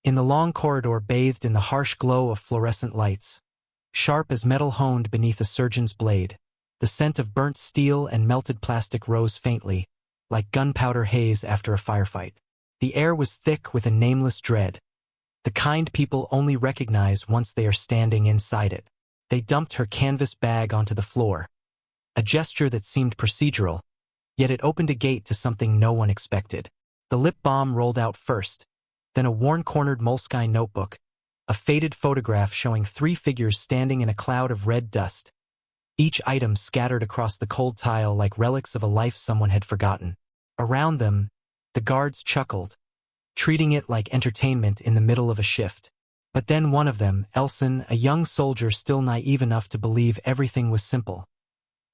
In the long corridor bathed in the harsh glow of fluorescent lights, sharp as metal honed beneath a surgeon's blade, the scent of burnt steel and melted plastic rose faintly, like gunpowder haze after a firefight. The air was thick with a nameless dread, the kind people only recognize once they are standing inside it. They dumped her canvas bag onto the floor, a gesture that seemed procedural, yet it opened a gate to something no one expected. The lip balm rolled out first, then a worn-cornered moleskine notebook, a faded photograph showing 3 figures standing in a cloud of red dust, each item scattered across the cold tile like relics of a life someone had forgotten. Around them, the guards chuckled, treating it like entertainment in the middle of a shift. But then one of them, Elson, a young soldier still naive enough to believe everything was simple,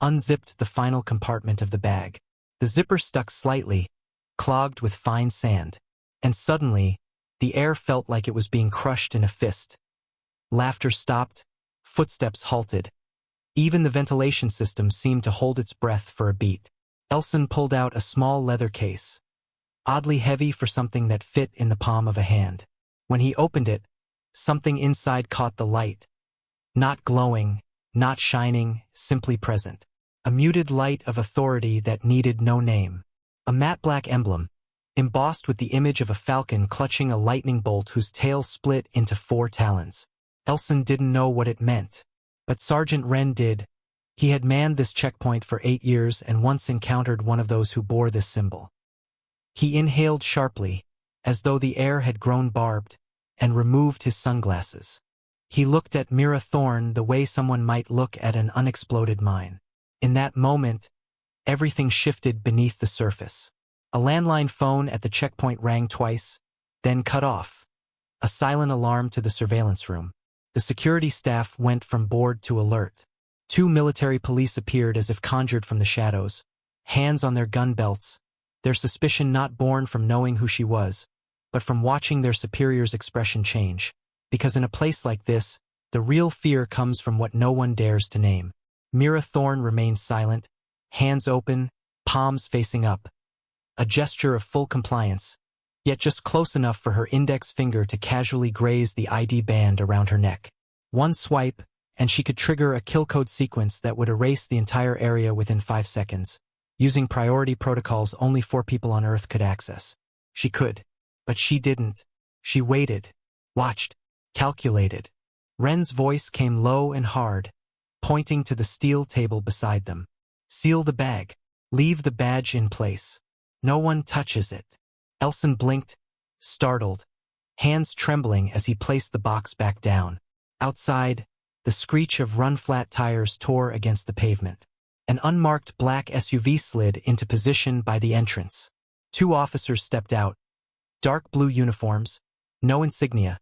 unzipped the final compartment of the bag. The zipper stuck slightly, clogged with fine sand, and suddenly, the air felt like it was being crushed in a fist. Laughter stopped, footsteps halted. Even the ventilation system seemed to hold its breath for a beat. Elson pulled out a small leather case, oddly heavy for something that fit in the palm of a hand. When he opened it, something inside caught the light. Not glowing, not shining, simply present. A muted light of authority that needed no name. A matte black emblem, embossed with the image of a falcon clutching a lightning bolt whose tail split into 4 talons. Elson didn't know what it meant, but Sergeant Wren did. He had manned this checkpoint for 8 years and once encountered one of those who bore this symbol. He inhaled sharply, as though the air had grown barbed, and removed his sunglasses. He looked at Mira Thorne the way someone might look at an unexploded mine. In that moment, everything shifted beneath the surface. A landline phone at the checkpoint rang twice, then cut off. A silent alarm to the surveillance room. The security staff went from bored to alert. 2 military police appeared as if conjured from the shadows, hands on their gun belts, their suspicion not born from knowing who she was, but from watching their superior's expression change. Because in a place like this, the real fear comes from what no one dares to name. Mira Thorne remained silent, hands open, palms facing up. A gesture of full compliance, yet just close enough for her index finger to casually graze the ID band around her neck. One swipe, and she could trigger a kill code sequence that would erase the entire area within 5 seconds, using priority protocols only 4 people on Earth could access. She could, but she didn't. She waited, watched, calculated. Wren's voice came low and hard, pointing to the steel table beside them. Seal the bag. Leave the badge in place. No one touches it. Elson blinked, startled, hands trembling as he placed the box back down. Outside, the screech of run-flat tires tore against the pavement. An unmarked black SUV slid into position by the entrance. 2 officers stepped out. Dark blue uniforms, no insignia,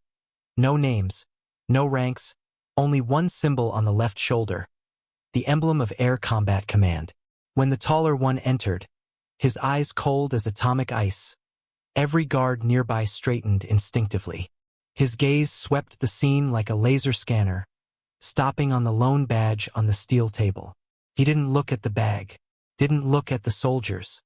no names, no ranks, only one symbol on the left shoulder, the emblem of Air Combat Command. When the taller one entered, his eyes cold as atomic ice, every guard nearby straightened instinctively. His gaze swept the scene like a laser scanner, stopping on the lone badge on the steel table. He didn't look at the bag, didn't look at the soldiers.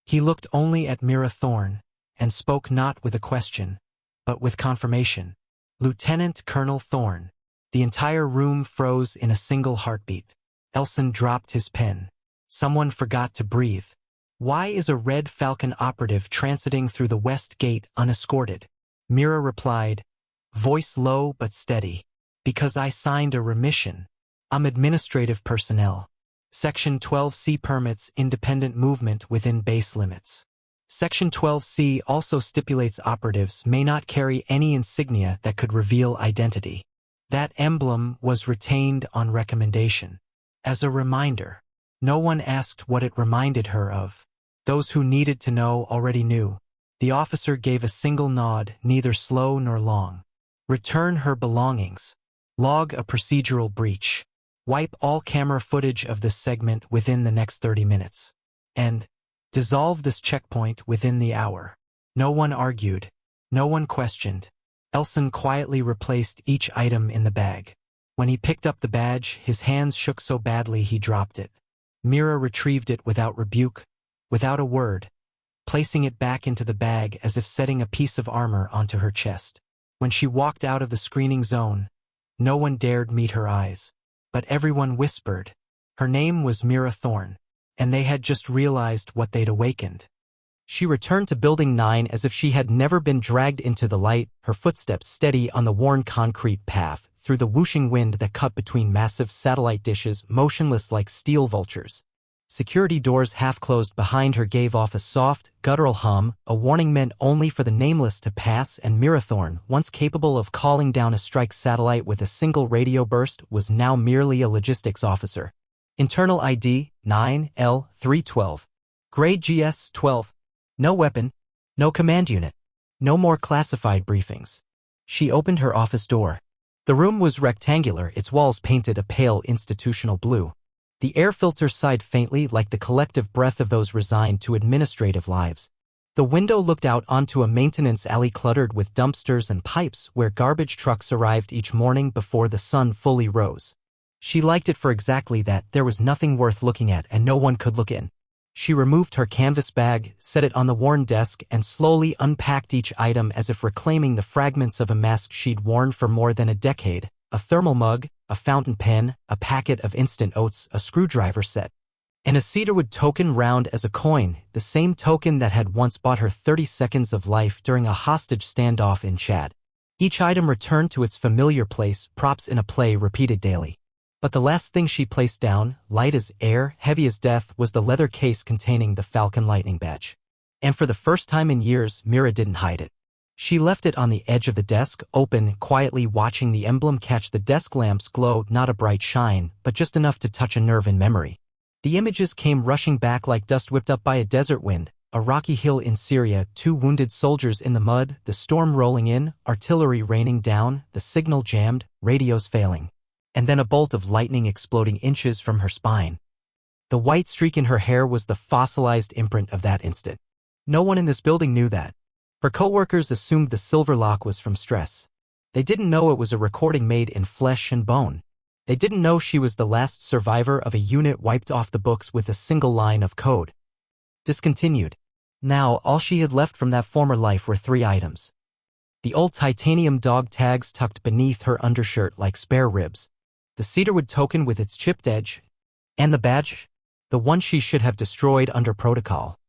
He looked only at Mira Thorne, and spoke not with a question, but with confirmation. Lieutenant Colonel Thorne. The entire room froze in a single heartbeat. Elson dropped his pen. Someone forgot to breathe. Why is a Red Falcon operative transiting through the West Gate unescorted? Mira replied, voice low but steady. Because I signed a remission. I'm administrative personnel. Section 12C permits independent movement within base limits. Section 12C also stipulates operatives may not carry any insignia that could reveal identity. That emblem was retained on recommendation. As a reminder, no one asked what it reminded her of. Those who needed to know already knew. The officer gave a single nod, neither slow nor long. Return her belongings. Log a procedural breach. Wipe all camera footage of this segment within the next 30 minutes. And dissolve this checkpoint within the hour. No one argued. No one questioned. Elson quietly replaced each item in the bag. When he picked up the badge, his hands shook so badly he dropped it. Mira retrieved it without rebuke, without a word. placing it back into the bag as if setting a piece of armor onto her chest. When she walked out of the screening zone, no one dared meet her eyes, but everyone whispered. Her name was Mira Thorne, and they had just realized what they'd awakened. She returned to Building 9 as if she had never been dragged into the light, her footsteps steady on the worn concrete path, through the whooshing wind that cut between massive satellite dishes, motionless like steel vultures. Security doors half-closed behind her gave off a soft, guttural hum, a warning meant only for the nameless to pass, and Mira Thorne, once capable of calling down a strike satellite with a single radio burst, was now merely a logistics officer. Internal ID, 9L312. Grade GS 12. No weapon, no command unit, no more classified briefings. She opened her office door. The room was rectangular, its walls painted a pale institutional blue. The air filter sighed faintly like the collective breath of those resigned to administrative lives. The window looked out onto a maintenance alley cluttered with dumpsters and pipes where garbage trucks arrived each morning before the sun fully rose. She liked it for exactly that. There was nothing worth looking at and no one could look in. She removed her canvas bag, set it on the worn desk, and slowly unpacked each item as if reclaiming the fragments of a mask she'd worn for more than a decade. A thermal mug, a fountain pen, a packet of instant oats, a screwdriver set, and a cedarwood token round as a coin, the same token that had once bought her 30 seconds of life during a hostage standoff in Chad. Each item returned to its familiar place, props in a play repeated daily. But the last thing she placed down, light as air, heavy as death, was the leather case containing the Falcon Lightning badge. And for the first time in years, Mira didn't hide it. She left it on the edge of the desk, open, quietly watching the emblem catch the desk lamp's glow, not a bright shine, but just enough to touch a nerve in memory. The images came rushing back like dust whipped up by a desert wind, a rocky hill in Syria, 2 wounded soldiers in the mud, the storm rolling in, artillery raining down, the signal jammed, radios failing. And then a bolt of lightning exploding inches from her spine. The white streak in her hair was the fossilized imprint of that instant. No one in this building knew that. Her coworkers assumed the silver lock was from stress. They didn't know it was a recording made in flesh and bone. They didn't know she was the last survivor of a unit wiped off the books with a single line of code. Discontinued. Now, all she had left from that former life were 3 items. The old titanium dog tags tucked beneath her undershirt like spare ribs. The cedarwood token with its chipped edge, and the badge, the one she should have destroyed under protocol,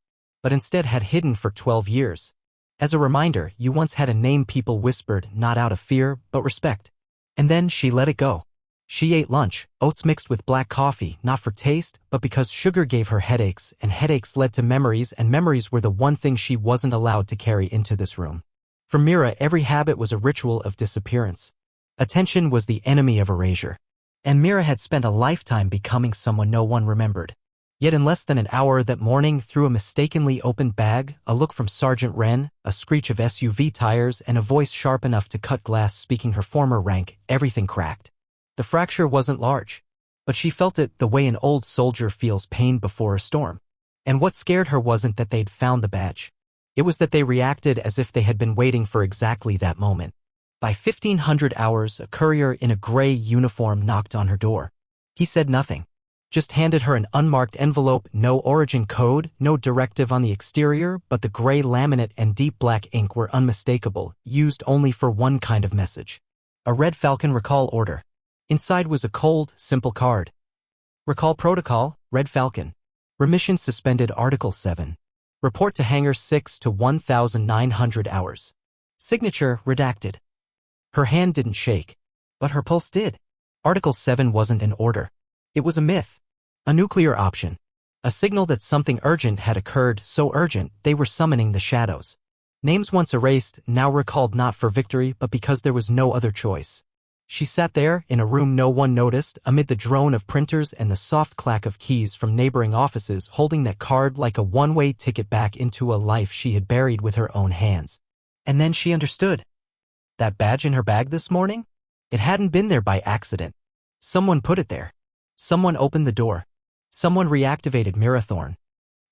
but instead had hidden for 12 years. As a reminder, you once had a name people whispered, not out of fear, but respect. And then she let it go. She ate lunch, oats mixed with black coffee, not for taste, but because sugar gave her headaches, and headaches led to memories, and memories were the one thing she wasn't allowed to carry into this room. For Mira, every habit was a ritual of disappearance. Attention was the enemy of erasure. And Mira had spent a lifetime becoming someone no one remembered. Yet in less than an hour that morning, through a mistakenly opened bag, a look from Sergeant Wren, a screech of SUV tires, and a voice sharp enough to cut glass speaking her former rank, everything cracked. The fracture wasn't large, but she felt it the way an old soldier feels pain before a storm. And what scared her wasn't that they'd found the badge. It was that they reacted as if they had been waiting for exactly that moment. By 1500 hours, a courier in a gray uniform knocked on her door. He said nothing, just handed her an unmarked envelope, no origin code, no directive on the exterior, but the gray laminate and deep black ink were unmistakable, used only for one kind of message. A Red Falcon recall order. Inside was a cold, simple card. Recall protocol, Red Falcon. Remission suspended Article 7. Report to Hangar 6 to 1900 hours. Signature redacted. Her hand didn't shake, but her pulse did. Article 7 wasn't an order. It was a myth. A nuclear option. A signal that something urgent had occurred, so urgent they were summoning the shadows. Names once erased, now recalled not for victory but because there was no other choice. She sat there, in a room no one noticed, amid the drone of printers and the soft clack of keys from neighboring offices, holding that card like a one-way ticket back into a life she had buried with her own hands. And then she understood. That badge in her bag this morning? It hadn't been there by accident. Someone put it there. Someone opened the door. Someone reactivated Mira Thorne.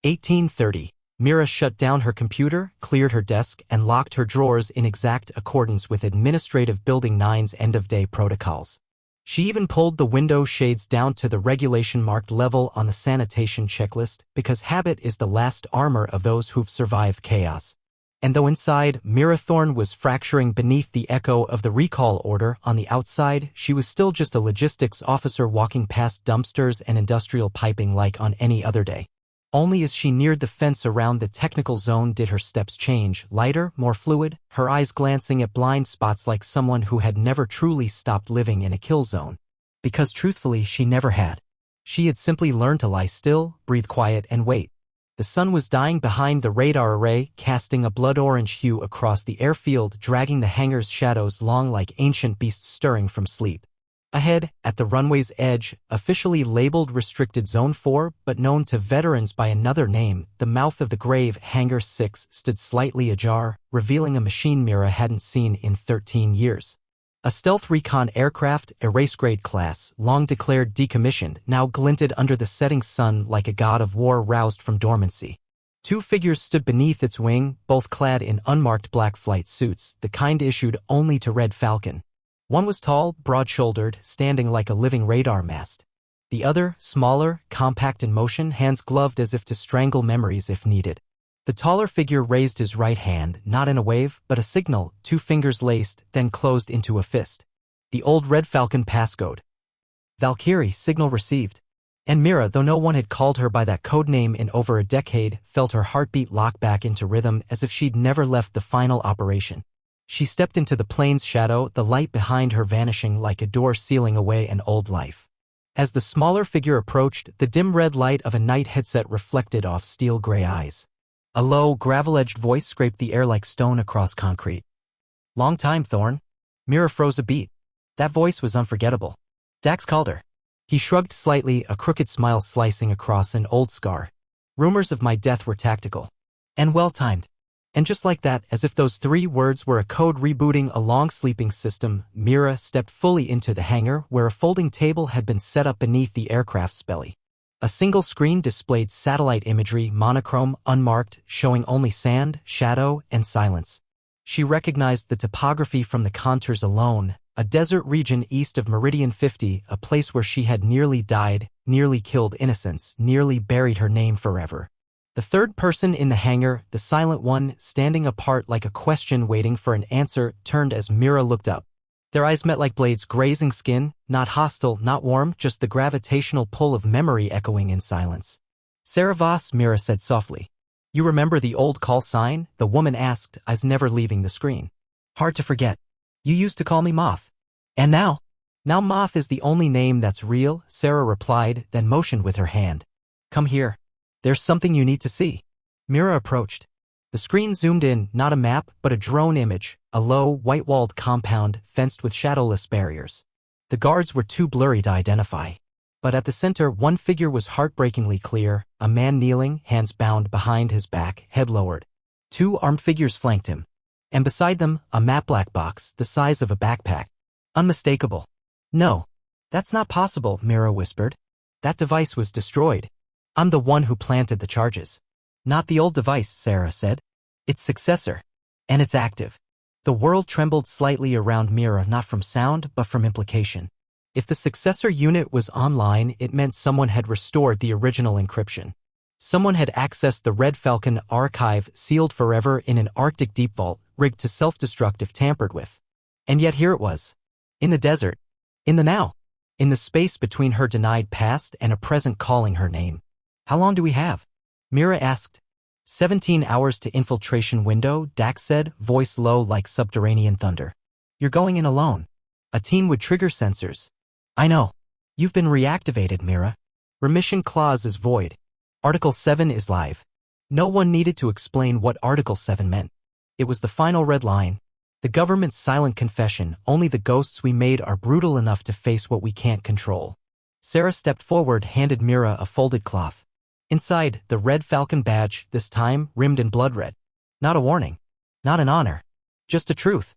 1830. Mira shut down her computer, cleared her desk, and locked her drawers in exact accordance with Administrative Building 9's end-of-day protocols. She even pulled the window shades down to the regulation-marked level on the sanitation checklist because habit is the last armor of those who've survived chaos. And though inside, Mira Thorne was fracturing beneath the echo of the recall order, on the outside, she was still just a logistics officer walking past dumpsters and industrial piping like on any other day. Only as she neared the fence around the technical zone did her steps change, lighter, more fluid, her eyes glancing at blind spots like someone who had never truly stopped living in a kill zone. Because truthfully, she never had. She had simply learned to lie still, breathe quiet, and wait. The sun was dying behind the radar array, casting a blood-orange hue across the airfield, dragging the hangar's shadows long like ancient beasts stirring from sleep. Ahead, at the runway's edge, officially labeled Restricted Zone 4, but known to veterans by another name, the mouth of the grave, Hangar 6, stood slightly ajar, revealing a machine Mira hadn't seen in 13 years. A stealth recon aircraft, erase-grade class, long declared decommissioned, now glinted under the setting sun like a god of war roused from dormancy. Two figures stood beneath its wing, both clad in unmarked black flight suits, the kind issued only to Red Falcon. One was tall, broad-shouldered, standing like a living radar mast. The other, smaller, compact in motion, hands gloved as if to strangle memories if needed. The taller figure raised his right hand, not in a wave, but a signal, two fingers laced, then closed into a fist. The old Red Falcon passcode. Valkyrie, signal received. And Mira, though no one had called her by that code name in over a decade, felt her heartbeat lock back into rhythm as if she'd never left the final operation. She stepped into the plane's shadow, the light behind her vanishing like a door sealing away an old life. As the smaller figure approached, the dim red light of a night headset reflected off steel-gray eyes. A low, gravel-edged voice scraped the air like stone across concrete. "Long time, Thorne." Mira froze a beat. That voice was unforgettable. Dax called her. He shrugged slightly, a crooked smile slicing across an old scar. "Rumors of my death were tactical. And well-timed." And just like that, as if those 3 words were a code rebooting a long-sleeping system, Mira stepped fully into the hangar where a folding table had been set up beneath the aircraft's belly. A single screen displayed satellite imagery, monochrome, unmarked, showing only sand, shadow, and silence. She recognized the topography from the contours alone, a desert region east of Meridian 50, a place where she had nearly died, nearly killed innocents, nearly buried her name forever. The third person in the hangar, the silent one, standing apart like a question waiting for an answer, turned as Mira looked up. Their eyes met like blades grazing skin, not hostile, not warm, just the gravitational pull of memory echoing in silence. "Sarah Voss," Mira said softly. "You remember the old call sign?" The woman asked, eyes never leaving the screen. "Hard to forget. You used to call me Moth. And now?" "Now Moth is the only name that's real," Sarah replied, then motioned with her hand. "Come here. There's something you need to see." Mira approached. The screen zoomed in, not a map, but a drone image, a low, white-walled compound fenced with shadowless barriers. The guards were too blurry to identify. But at the center, one figure was heartbreakingly clear, a man kneeling, hands bound behind his back, head lowered. 2 armed figures flanked him. And beside them, a matte black box, the size of a backpack. Unmistakable. "No. That's not possible," Mira whispered. "That device was destroyed. I'm the one who planted the charges." "Not the old device," Sarah said. "Its successor. And it's active." The world trembled slightly around Mira, not from sound, but from implication. If the successor unit was online, it meant someone had restored the original encryption. Someone had accessed the Red Falcon archive, sealed forever in an Arctic deep vault, rigged to self-destruct if tampered with. And yet here it was. In the desert. In the now. In the space between her denied past and a present calling her name. "How long do we have?" Mira asked. 17 hours to infiltration window, Dax said, voice low like subterranean thunder. "You're going in alone. A team with trigger sensors." "I know. You've been reactivated, Mira. Remission clause is void. Article 7 is live." No one needed to explain what Article 7 meant. It was the final red line. The government's silent confession, only the ghosts we made are brutal enough to face what we can't control. Sarah stepped forward, handed Mira a folded cloth. Inside, the Red Falcon badge, this time rimmed in blood red. Not a warning. Not an honor. Just a truth.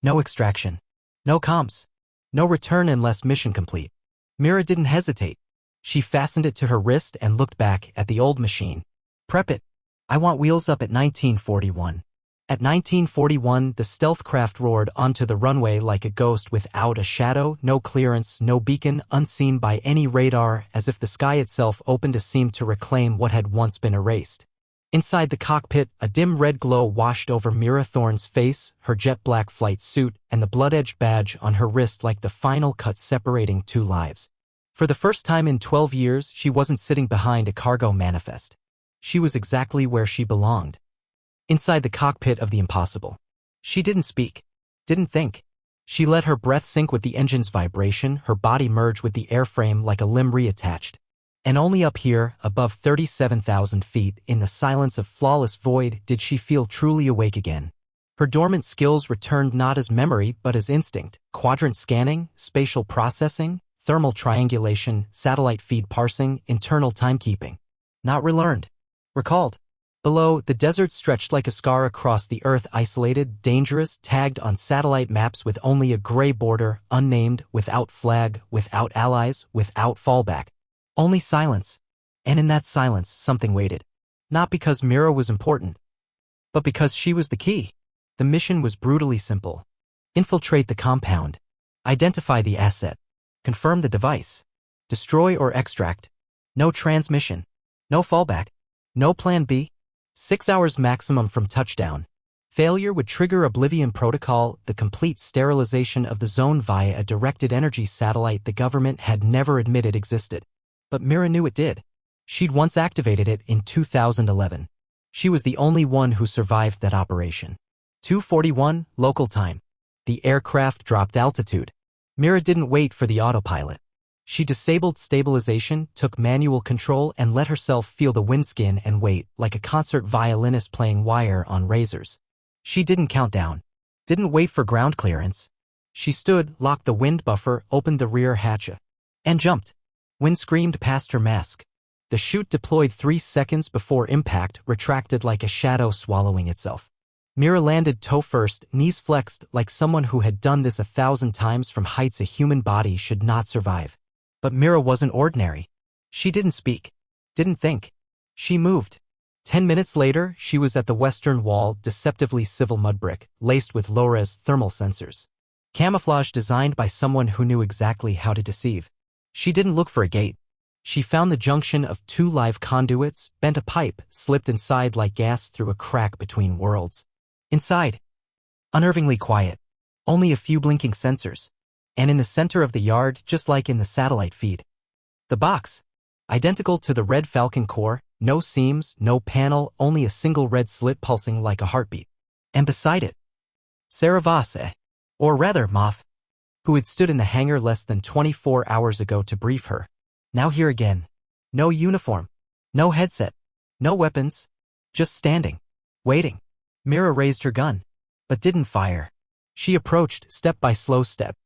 No extraction. No comms. No return unless mission complete. Mira didn't hesitate. She fastened it to her wrist and looked back at the old machine. "Prep it. I want wheels up at 1941. At 1941, the stealth craft roared onto the runway like a ghost without a shadow, no clearance, no beacon, unseen by any radar, as if the sky itself opened a seam to reclaim what had once been erased. Inside the cockpit, a dim red glow washed over Mira Thorne's face, her jet-black flight suit, and the blood-edged badge on her wrist like the final cut separating two lives. For the first time in 12 years, she wasn't sitting behind a cargo manifest. She was exactly where she belonged. Inside the cockpit of the impossible. She didn't speak. Didn't think. She let her breath sink with the engine's vibration, her body merge with the airframe like a limb reattached. And only up here, above 37,000 feet, in the silence of flawless void, did she feel truly awake again. Her dormant skills returned not as memory but as instinct. Quadrant scanning, spatial processing, thermal triangulation, satellite feed parsing, internal timekeeping. Not relearned. Recalled. Below, the desert stretched like a scar across the earth, isolated, dangerous, tagged on satellite maps with only a gray border, unnamed, without flag, without allies, without fallback. Only silence. And in that silence, something waited. Not because Mira was important, but because she was the key. The mission was brutally simple. Infiltrate the compound. Identify the asset. Confirm the device. Destroy or extract. No transmission. No fallback. No plan B. 6 hours maximum from touchdown. Failure would trigger Oblivion Protocol, the complete sterilization of the zone via a directed energy satellite the government had never admitted existed. But Mira knew it did. She'd once activated it in 2011. She was the only one who survived that operation. 2:41 local time. The aircraft dropped altitude. Mira didn't wait for the autopilot. She disabled stabilization, took manual control, and let herself feel the windskin and wait, like a concert violinist playing wire on razors. She didn't count down. Didn't wait for ground clearance. She stood, locked the wind buffer, opened the rear hatch, and jumped. Wind screamed past her mask. The chute deployed 3 seconds before impact, retracted like a shadow swallowing itself. Mira landed toe first, knees flexed, like someone who had done this 1,000 times from heights a human body should not survive. But Mira wasn't ordinary. She didn't speak. Didn't think. She moved. 10 minutes later, she was at the western wall, deceptively civil mud brick, laced with low-res thermal sensors. Camouflage designed by someone who knew exactly how to deceive. She didn't look for a gate. She found the junction of 2 live conduits, bent a pipe, slipped inside like gas through a crack between worlds. Inside. Unnervingly quiet. Only a few blinking sensors. And in the center of the yard, just like in the satellite feed. The box. Identical to the Red Falcon core, no seams, no panel, only a single red slit pulsing like a heartbeat. And beside it, Sarah Voss, or rather Moth, who had stood in the hangar less than 24 hours ago to brief her. Now here again. No uniform. No headset. No weapons. Just standing. Waiting. Mira raised her gun, but didn't fire. She approached, step by slow step.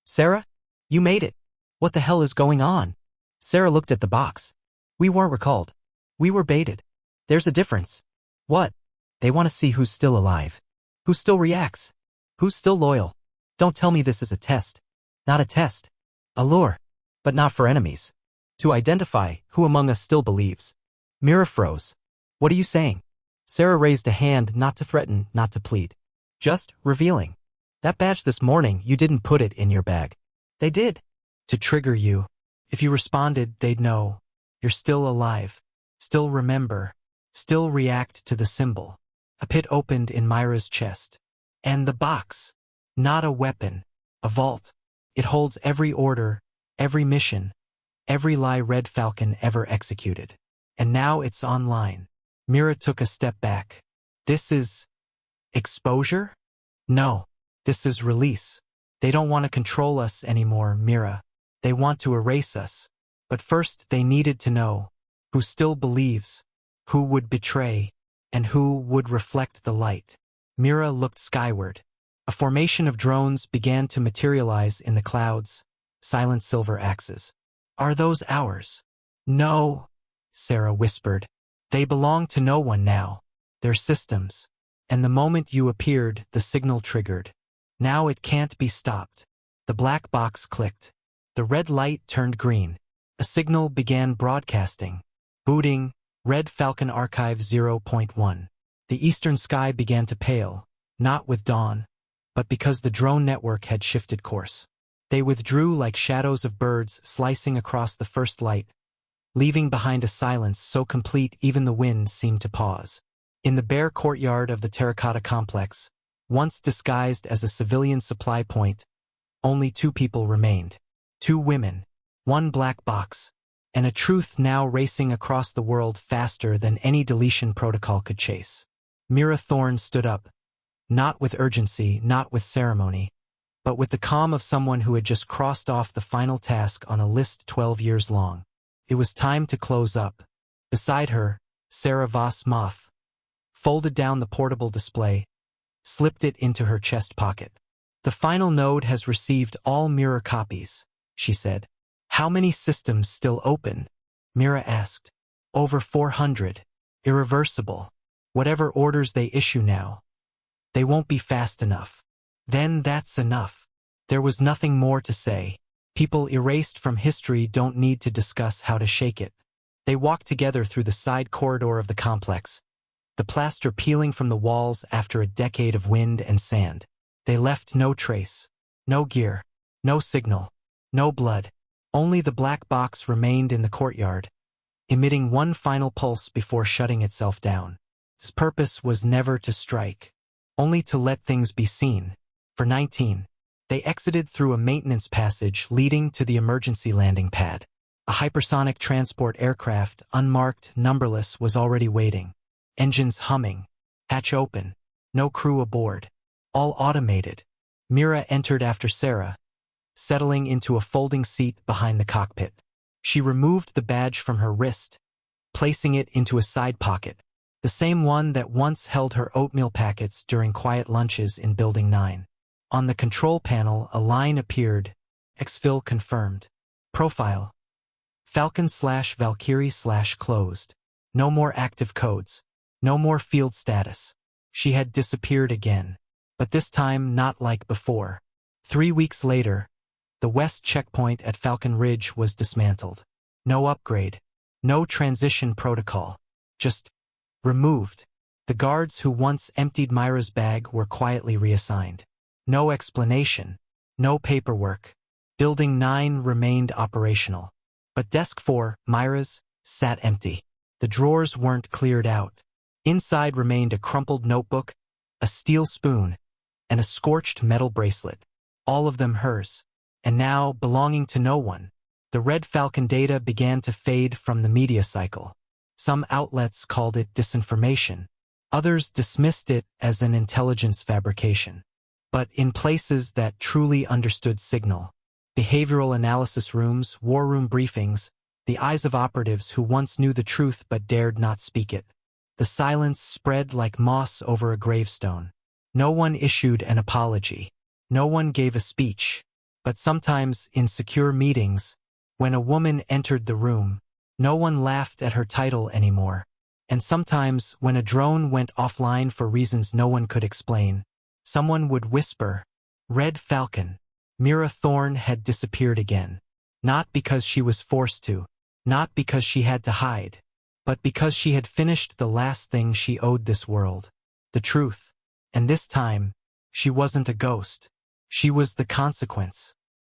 Sarah? You made it. What the hell is going on? Sarah looked at the box. We weren't recalled. We were baited. There's a difference. What? They want to see who's still alive. Who still reacts. Who's still loyal. Don't tell me this is a test. Not a test. A lure. But not for enemies. To identify who among us still believes. Mira froze. What are you saying? Sarah raised a hand, not to threaten, not to plead. Just revealing. That badge this morning, you didn't put it in your bag. They did. To trigger you. If you responded, they'd know. You're still alive. Still remember. Still react to the symbol. A pit opened in Mira's chest. And the box. Not a weapon. A vault. It holds every order, every mission, every lie Red Falcon ever executed. And now it's online. Mira took a step back. This is exposure? No. This is release. They don't want to control us anymore, Mira. They want to erase us. But first they needed to know who still believes, who would betray, and who would reflect the light. Mira looked skyward. A formation of drones began to materialize in the clouds, silent silver axes. Are those ours? No, Sarah whispered. They belong to no one now. They're systems. And the moment you appeared, the signal triggered. Now it can't be stopped. The black box clicked. The red light turned green. A signal began broadcasting. Booting, Red Falcon Archive 0.1. The eastern sky began to pale, not with dawn, but because the drone network had shifted course. They withdrew like shadows of birds slicing across the first light, leaving behind a silence so complete even the wind seemed to pause. In the bare courtyard of the terracotta complex, once disguised as a civilian supply point, only 2 people remained. 2 women, 1 black box, and a truth now racing across the world faster than any deletion protocol could chase. Mira Thorne stood up, not with urgency, not with ceremony, but with the calm of someone who had just crossed off the final task on a list 12 years long. It was time to close up. Beside her, Sarah Voss Moth folded down the portable display, slipped it into her chest pocket. "The final node has received all mirror copies," she said. "How many systems still open?" Mira asked. "Over 400. Irreversible. Whatever orders they issue now, they won't be fast enough." "Then that's enough." There was nothing more to say. People erased from history don't need to discuss how to shake it. They walked together through the side corridor of the complex, the plaster peeling from the walls after a decade of wind and sand. They left no trace, no gear, no signal, no blood. Only the black box remained in the courtyard, emitting one final pulse before shutting itself down. Its purpose was never to strike, only to let things be seen. For 19, they exited through a maintenance passage leading to the emergency landing pad. A hypersonic transport aircraft, unmarked, numberless, was already waiting. Engines humming, hatch open, no crew aboard. All automated. Mira entered after Sarah, settling into a folding seat behind the cockpit. She removed the badge from her wrist, placing it into a side pocket, the same one that once held her oatmeal packets during quiet lunches in Building 9. On the control panel, a line appeared. Exfil confirmed. Profile. Falcon/Valkyrie/closed. No more active codes. No more field status. She had disappeared again. But this time not like before. 3 weeks later, the West checkpoint at Falcon Ridge was dismantled. No upgrade. No transition protocol. Just removed. The guards who once emptied Mira's bag were quietly reassigned. No explanation. No paperwork. Building 9 remained operational. But Desk 4, Mira's, sat empty. The drawers weren't cleared out. Inside remained a crumpled notebook, a steel spoon, and a scorched metal bracelet, all of them hers, and now belonging to no one. The Red Falcon data began to fade from the media cycle. Some outlets called it disinformation. Others dismissed it as an intelligence fabrication. But in places that truly understood signal, behavioral analysis rooms, war room briefings, the eyes of operatives who once knew the truth but dared not speak it, the silence spread like moss over a gravestone. No one issued an apology. No one gave a speech. But sometimes, in secure meetings, when a woman entered the room, no one laughed at her title anymore. And sometimes, when a drone went offline for reasons no one could explain, someone would whisper, "Red Falcon." Mira Thorne had disappeared again. Not because she was forced to, not because she had to hide, but because she had finished the last thing she owed this world, the truth. And this time, she wasn't a ghost. She was the consequence.